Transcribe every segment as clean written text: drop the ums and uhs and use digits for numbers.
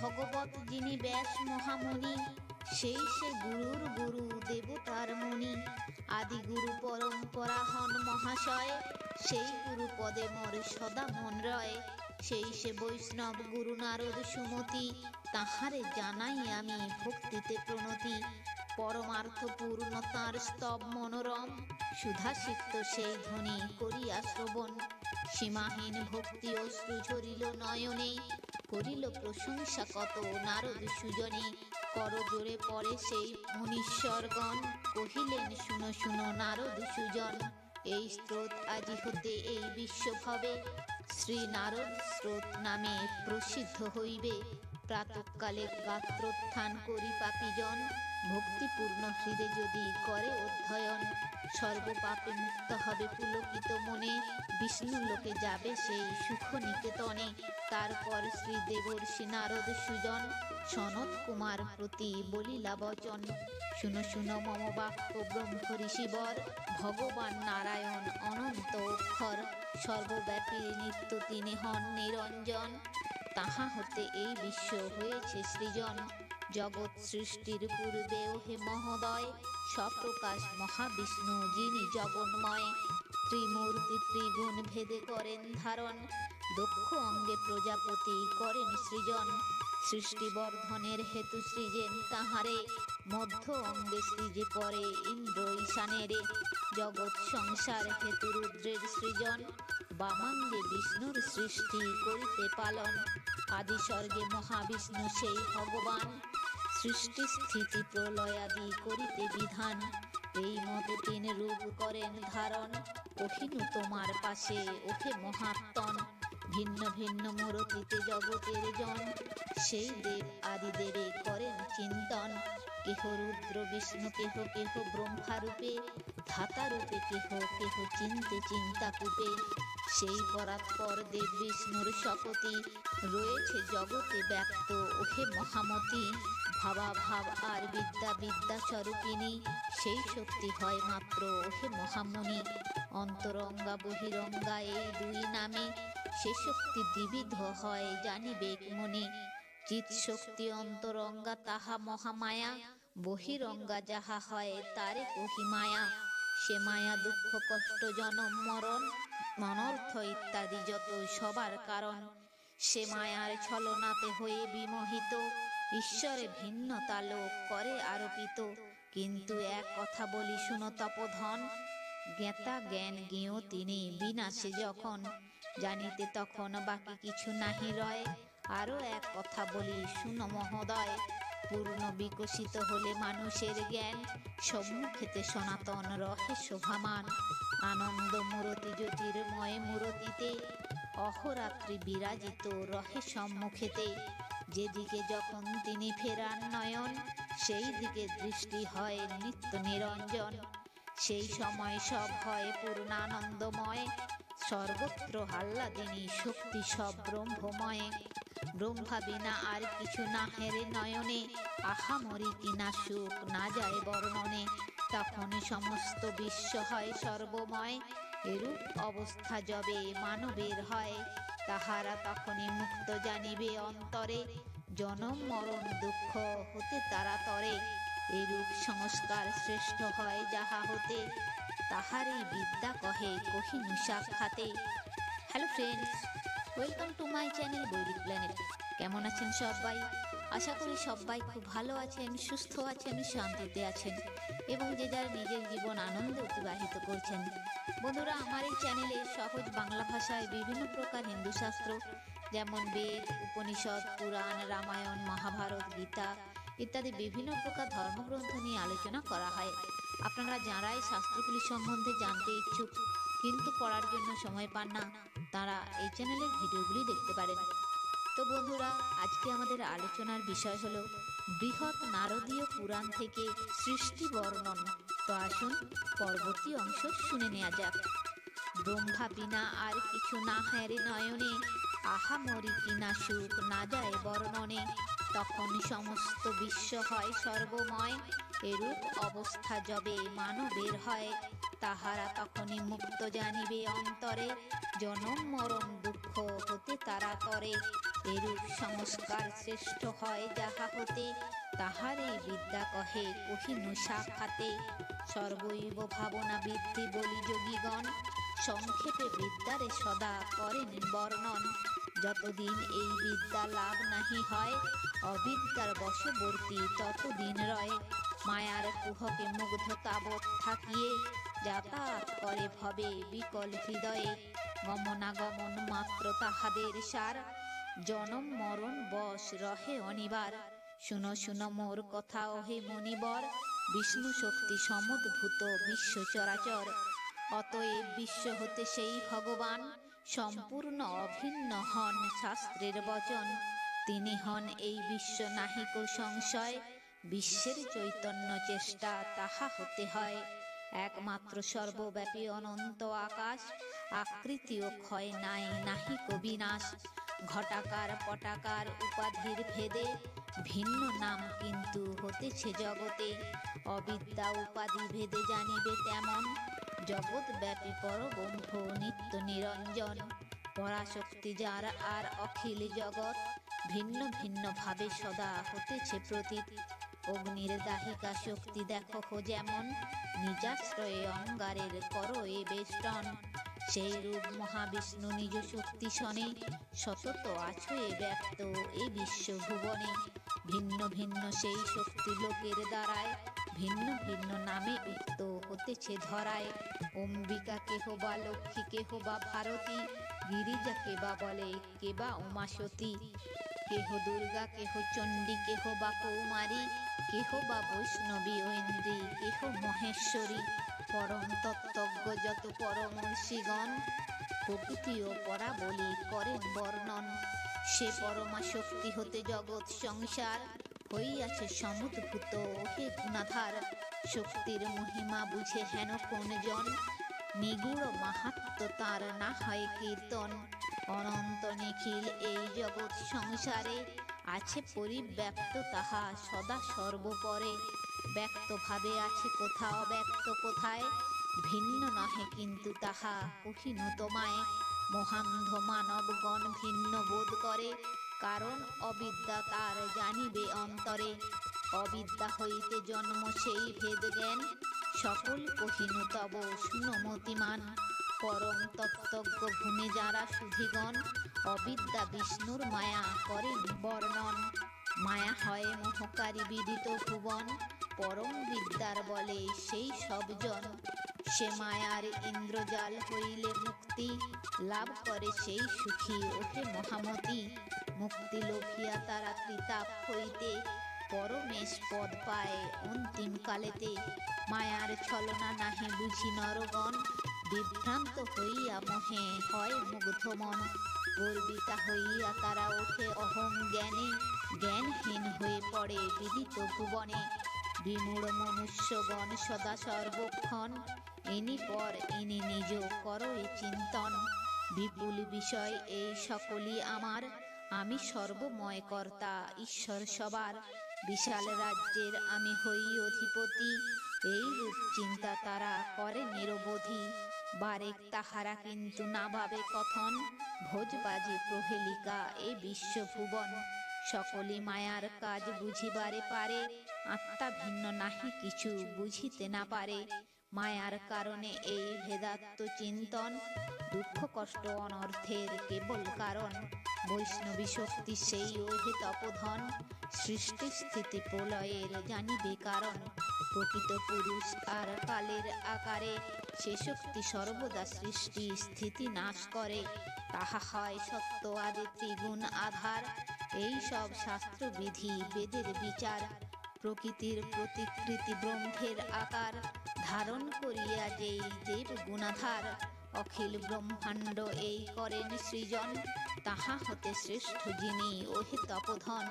ভগবত যিনি ব্যাস মহামুনি, সেই সে গুরুর গুরু দেবতার মুনি। আদি গুরু পরম্পরা হন মহাশয়, সেই গুরু পদে মোর সদা মন রয়। সেই সে বৈষ্ণব গুরু নারদ সুমতি, তাহারে জানাই আমি ভক্তিতে প্রণতি। পরমার্থ পূর্ণ তাঁর স্তব মনোরম, সুধাসিক্ত সেই ধ্বনি করিয়া শ্রবণ। সীমাহীন ভক্তি অশ্রু ঝরিল নয়নে, করিল প্রশংসা কত নারদ সুজনে। করজোড়ে পড়ে সেই মুনীশ্বরগণ, কহিলেন শুনো শুনো নারদ সুজন। এই স্রোত আজি হতে এই বিশ্বভবে, শ্রী নারদ স্রোত নামে প্রসিদ্ধ হইবে। প্রাতঃকালে গাত্রোত্থান করি পাপীজন, ভক্তিপূর্ণ হৃদে যদি করে অধ্যয়ন। সর্বপাপে মুক্ত হবে পুলকিত মনে, বিষ্ণু লোকে যাবে সেই সুখ নিকেতনে। তারপর শ্রী দেবর্ষি নারদ সুজন, সনত কুমার প্রতি বলিলা বচন। শুনো শুনো মম বাক্য ব্রহ্ম ঋষিবর, ভগবান নারায়ণ অনন্ত অক্ষর। সর্বব্যাপী নিত্য তিনি হন নিরঞ্জন, তাহা হতে এই বিশ্ব হয়েছে সৃজন। জগৎ সৃষ্টির পূর্বেও হে মহোদয়, স্বপ্রকাশ মহাবিষ্ণু যিনি জগন্ময়। ত্রিমূর্তি ত্রিগুণ ভেদে করেন ধারণ, দক্ষ অঙ্গে প্রজাপতি করেন সৃজন। সৃষ্টি বর্ধনের হেতু সৃজেন তাহারে, মধ্য অঙ্গে সৃজে পরে ইন্দ্র ঈশানেরে। জগৎ সংসার হেতু রুদ্রের সৃজন, বামাঙ্গে বিষ্ণুর সৃষ্টি করিতে পালন। আদি স্বর্গে মহাবিষ্ণু সেই ভগবান, সৃষ্টি স্থিতি প্রলয়াদি করিতে বিধান। এই মতে তিন রূপ করেন ধারণ, কহিনু তোমার পাশে ওঠে মহাত্মন। ভিন্ন ভিন্ন মূরতিতে জগতের জন, সেই দেব আদি দেবে করেন চিন্তন। কেহ রুদ্র বিষ্ণু কেহ কেহ ব্রহ্মারূপে, ধাতারূপে কেহ কেহ চিন্তে চিন্তাকূপে। সেই পরাৎপর দেব বিষ্ণুর শপথি, রয়েছে জগতে ব্যক্ত ওহে মহামতি। ভাবাভাব আর বিদ্যা বিদ্যা স্বরূপিণী, সেই শক্তি হয় মাত্র ওহে মহামুনি। অন্তরঙ্গা বহিরঙ্গা এই দুই নামে, সে শক্তি দ্বিবিধ হয় জানিবেক মনে। চিৎ শক্তি অন্তরঙ্গা তাহা মহামায়া, বহিরঙ্গা যাহা হয় তারে কহি মায়া। সে মায়া দুঃখ কষ্ট জনম মরণ, অনর্থ ইত্যাদি যত সবার কারণ। সে মায়ার ছলনাতে হয়ে বিমোহিত, ঈশ্বরে ভিন্নতা লোক করে আরোপিত। কিন্তু এক কথা বলি শুনো তপোধন, জ্ঞাতা জ্ঞান জ্ঞেয় তিনি বিনাশে যখন। জানিতে তখন বাকি কিছু নাহি রয়, আরও এক কথা বলি শুনো মহোদয়। পূর্ণ বিকশিত হলে মানুষের জ্ঞান, সম্মুখেতে সনাতন রহে শোভামান। আনন্দ মূরতি জ্যোতির্ময় মূরতিতে, অহরাত্রি বিরাজিত রহে সম্মুখেতে। যেদিকে যখন তিনি ফেরান নয়ন, সেই দিকে দৃষ্টি হয় নিত্য নিরঞ্জন। সেই সময় সব হয় পূর্ণানন্দময়, সর্বত্র আহ্লাদিনী শক্তি সব ব্রহ্মময়। ব্রহ্মা বিনা আর কিছু না হেরে নয়নে, আহামরি কিনা সুখ না যায় বর্ণনে। তখন সমস্ত বিশ্ব হয় সর্বময়, এরূপ অবস্থা যবে মানবের হয়। তাহারা তখনই মুক্ত জানিবে অন্তরে, জনম মরণ দুঃখ হতে তারা তরে। এরূপ সংস্কার শ্রেষ্ঠ হয় যাহা হতে, তাহারই বিদ্যা কহে কহিনু সাক্ষাতে। Hello friends, welcome to my channel বৈদিক প্ল্যানেট। কেমন আছেন সবাই? আশা করি সবাই খুব ভালো আছেন, সুস্থ আছেন, শান্তিতে আছেন এবং যে যার নিজের জীবন আনন্দে অতিবাহিত করছেন। বন্ধুরা, আমার এই চ্যানেলে সহজ বাংলা ভাষায় বিভিন্ন প্রকার হিন্দু শাস্ত্র, যেমন বেদ, উপনিষদ, পুরাণ, রামায়ণ, মহাভারত, গীতা ইত্যাদি বিভিন্ন প্রকার ধর্মগ্রন্থ নিয়ে আলোচনা করা হয়। আপনারা যারাই শাস্ত্রগুলি সম্বন্ধে জানতে ইচ্ছুক কিন্তু পড়ার জন্য সময় পান না, তারা এই চ্যানেলের ভিডিওগুলি দেখতে পারেন। তো বন্ধুরা, আজকে আমাদের আলোচনার বিষয় হলো বৃহৎ নারদীয় পুরাণ থেকে সৃষ্টি বর্ণন। তো আসুন পরবর্তী অংশ শুনে নেওয়া যাক। ব্রহ্মা বিনা আর কিছু না হেরে নয়নে, আহামরি কিনা সুখ না যায় বর্ণনে। তখন সমস্ত বিশ্ব হয় সর্বময়, এরূপ অবস্থা যবে মানবের হয়। তাহারা তখনই মুক্ত জানিবে অন্তরে, জনম মরণ দুঃখ হতে তারা তরে। এরূপ সংস্কার শ্রেষ্ঠ হয় যাহা হতে, তাহারই বিদ্যা কহে কহিনু সাক্ষাতে। সর্বৈব ভাবনা বৃদ্ধি বলি যোগীগণ, সংক্ষেপে বিদ্যারে সদা করেন বর্ণন। যতদিন এই বিদ্যা লাভ নাহি হয়, অবিদ্যার বশবর্তী ততদিন রয়। মায়ার কুহকে মুগ্ধ তাবৎ থাকিয়ে, যাতায়াত করে ভবে বিকল হৃদয়ে। গমনাগমন মাত্র তাহাদের সার, জনম মরণ বশ রহে অনিবার। শুনো শুনো মোর কথা ওহে মনিবর, বিষ্ণু শক্তি সমুদ্ভূত বিশ্ব চরাচর। অতএব বিশ্ব হতে সেই ভগবান, সম্পূর্ণ অভিন্ন হন শাস্ত্রের বচন। তিনি হন এই বিশ্ব নাহিক সংশয়, বিশ্বের চৈতন্য চেষ্টা তাহা হতে হয়। একমাত্র সর্বব্যাপী অনন্ত আকাশ, আকৃতি ও ক্ষয় নাই নাহিক বিনাশ। ঘটাকার পটাকার উপাধির ভেদে, ভিন্ন নাম কিন্তু হতেছে জগতে। অবিদ্যা উপাধি ভেদে জানিবে তেমন, জগৎব্যাপী পরব্রহ্ম নিত্য নিরঞ্জন। পরাশক্তি যার আর অখিল জগৎ, ভিন্ন ভিন্ন ভাবে সদা হতেছে প্রতীত। অগ্নির দাহিকা শক্তি দেখো যেমন, নিজাশ্রয়ে অঙ্গারের করো এ বেষ্টন। সেই রূপ মহাবিষ্ণু নিজ শক্তি শনে, সতত আছো এ ব্যক্ত এ বিশ্ব ভুবনে। ভিন্ন ভিন্ন সেই শক্তি লোকের দ্বারায়, ভিন্ন ভিন্ন নামে উক্ত হতেছে ধরায়। অম্বিকা কেহ বা লক্ষ্মী কেহ বা ভারতী, গিরিজাকে বা বলে কে বা উমাসতী। কেহ দুর্গা কেহ চণ্ডী কেহ বা কৌমারী, কেহ বা বৈষ্ণবী ঐন্দ্রী কেহ মহেশ্বরী। পরম তত্ত্বজ্ঞ যত পরমর্ষিগণ, প্রকৃতি ও পরাবলি করেন বর্ণন। সে পরমা শক্তি হতে জগৎ সংসার, হইয়াছে সমুদ্ভূত হে গুণাধার। শক্তির মহিমা বুঝে হেন কোন জন, নিগুড় মাহাত্ম তার না হয় কীর্তন। অনন্ত নিখিল এই জগৎ সংসারে, আছে পরিব্যাপ্ত তাহা সদা সর্বপরে। ব্যক্ত ভাবে আছে কোথা অব্যক্ত কোথায়, ভিন্ন নহে কিন্তু তাহা কহিনু তোমায়। মহান্ধ মানবগণ ভিন্ন বোধ করে, কারণ অবিদ্যা তার জানিবে অন্তরে। অবিদ্যা হইতে জন্ম সেই ভেদ জ্ঞান, সকল কহিনু তব শুনো মতিমান। পরম তত্ত্বজ্ঞ ভূমে যারা সুধীগণ, অবিদ্যা বিষ্ণুর মায়া করেন বর্ণন। মায়া হয় মোহকারী বিদিত ভুবন, পরম বিদ্যার বলে সেই সবজন। সে মায়ার ইন্দ্রজাল হইলে মুক্তি, লাভ করে সেই সুখী ওঠে মহামতি। মুক্তি লোভিয়া তারা ত্রিতাপ হইতে, পরমেশ পদ পায় অন্তিম কালেতে। মায়ার ছলনা নাহি বুঝি নরগণ, বিভ্রান্ত হইয়া মোহে হয় মুগ্ধ মন। গর্বিতা হইয়া তারা ওঠে অহং জ্ঞানে, জ্ঞানহীন হয়ে পড়ে বিদিত ভুবনে। বিমূঢ় মনুষ্যগণ সদা সর্বক্ষণ, ইনি পর ইনি নিজ করই চিন্তন। বিপুল বিষয় এই সকলই আমার, আমি সর্বময় কর্তা ঈশ্বর সবার। বিশাল রাজ্যের আমি হই অধিপতি, এই রূপ চিন্তা তারা করে নিরবধি। বারেক তাহারা কিন্তু না ভাবে কথন, ভোজবাজি প্রহেলিকা এ বিশ্বভুবন। সকলে মায়ার কাজ বুঝিবারে পারে, আত্মা ভিন্ন নাহি কিছু বুঝিতে না পারে। মায়ার কারণে এই ভেদাত্ম চিন্তন, দুঃখ কষ্ট অনর্থের কেবল কারণ। বৈষ্ণবী শক্তি সেই ওহে তপোধন, সৃষ্টি স্থিতি প্রলয়ের জানিবে কারণ। প্রকৃত পুরুষ আর কালের আকারে, সে শক্তি সর্বদা সৃষ্টি স্থিতি নাশ করে। তাহা হয় সত্য আদি ত্রিগুণ আধার, এই সব শাস্ত্রবিধি বেদের বিচার। প্রকৃতির প্রতিকৃতি ব্রহ্মের আকার, ধারণ করিয়া যেই দেব গুণাধার। অখিল ব্রহ্মাণ্ড এই করেন সৃজন, তাহা হতে শ্রেষ্ঠ যিনি ওহে তপোধন।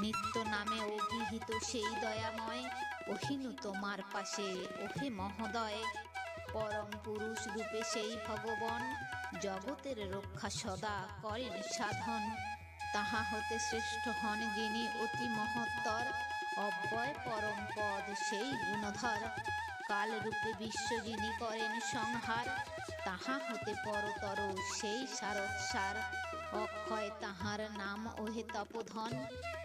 নিত্য নামে অভিহিত সেই দয়াময়, অহিনু তোমার পাশে ওহে মহোদয়। পরম পুরুষ রূপে সেই ভগবান, জগতের রক্ষা সদা করেন সাধন। তাহা হতে শ্রেষ্ঠ হন যিনি অতি মহত্তর, অব্যয় পরম পদ সেই গুণধর। কালরূপে বিশ্ব যিনি করেন সংহার, তাহা হতে পরতর সেই সারৎসার। অক্ষয় তাহার নাম ওহে তপোধন।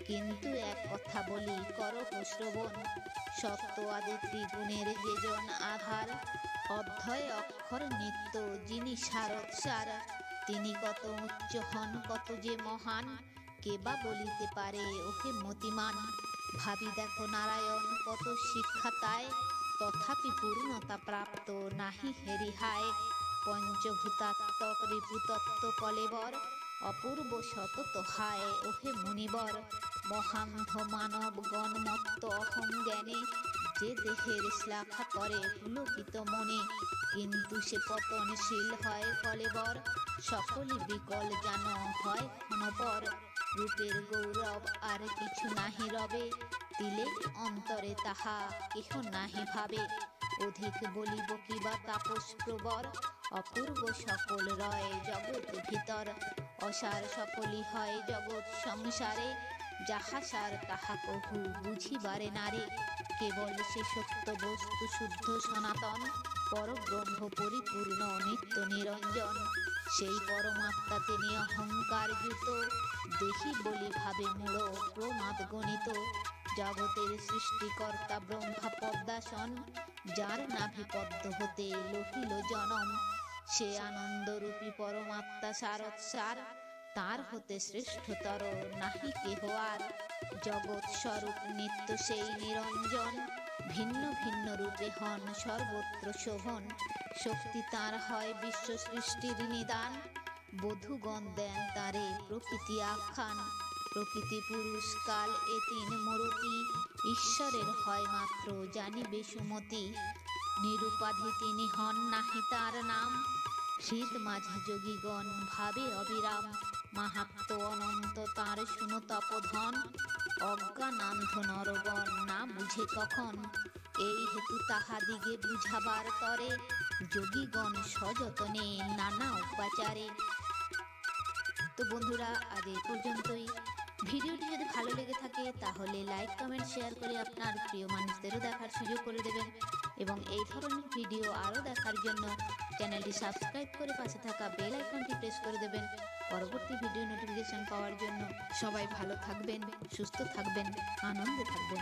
কিন্তু এক কথা বলি করহ শ্রবণ, সত্য আদি ত্রিগুণের যেজন আধার, অধ্যয় অক্ষর নিত্য যিনি সারদ সার, তিনি কত উচ্চ হন কত যে মহান, কে বা বলিতে পারে ওহে মতিমান। ভাবি দেখো নারায়ণ কত শিক্ষা তায়, তথাপি পূর্ণতা প্রাপ্ত নাহি হেরিহায়। পঞ্চভূতাত্মক রিপুতত্ত্ব কলেবর, অপূর্ব সতত হায় ওহে মুনিবর। মহান্ধ মানব গণমত্ত অহং জ্ঞানে, যে দেহের শ্লাঘা করে পুলকিত মনে, কিন্তু সে পতনশীল হয় কলেবর, সকলই বিকল যেন হয় ক্ষণপর। রূপের গৌরব আর কিছু নাহি রবে, তিলেক অন্তরে তাহা কেহ নাহি ভাবে। অধিক বলিব কিবা তাপস প্রবর, অপূর্ব সকল রয় জগৎ ভিতর। অসার সকলই হয় জগৎ সংসারে, যাহা সার তাহা কহু বুঝিবারে নারে। কেবল সে সত্য বস্তু শুদ্ধ সনাতন, পরব্রহ্ম পরিপূর্ণ নিত্য নিরঞ্জন। সেই পরমাত্মা তিনি অহংকার যুত, দেহি বলি ভাবে মূঢ় প্রমাদ গণিত। জগতের সৃষ্টিকর্তা ব্রহ্মা পদ্মাসন, যার নাভি পদ্ম হতে লোহিল জনম। সে আনন্দরূপী পরমাত্মা সারদ সার, তার হতে শ্রেষ্ঠতর নাহি কেহ আর। জগৎ স্বরূপ নিত্য সেই নিরঞ্জন, ভিন্ন ভিন্ন রূপে হন সর্বত্র শোভন। শক্তি তার হয় বিশ্ব সৃষ্টির নিদান, বধূগণ দেন তারে প্রকৃতি আখ্যান। প্রকৃতি পুরুষ কাল এ তিন মূরতি, ঈশ্বরের হয় মাত্র জানিবে সুমতি। নিরুপাধি তিনি হন নাহি তার নাম, হৃদ মাঝে যোগীগণ ভাবে অবিরাম। মাহাত্ম অনন্ত তার শুনো তপোধন, অজ্ঞানান্ধ নরগণ না বুঝে কখন। এই হেতু তাহাদিগে বুঝাবার তরে, যোগীগণ সযতনে নানা উপাচারে। তো বন্ধুরা, আজ এই পর্যন্তই। ভিডিওটি যদি ভালো লেগে থাকে তাহলে লাইক কমেন্ট শেয়ার করে আপনার প্রিয় মানুষদেরও দেখার সুযোগ করে দেবেন, এবং এই ধরনের ভিডিও আরও দেখার জন্য চ্যানেলটি সাবস্ক্রাইব করে পাশে থাকা বেল আইকনটি প্রেস করে দেবেন পরবর্তী ভিডিও নোটিফিকেশন পাওয়ার জন্য। সবাই ভালো থাকবেন, সুস্থ থাকবেন, আনন্দে থাকবেন।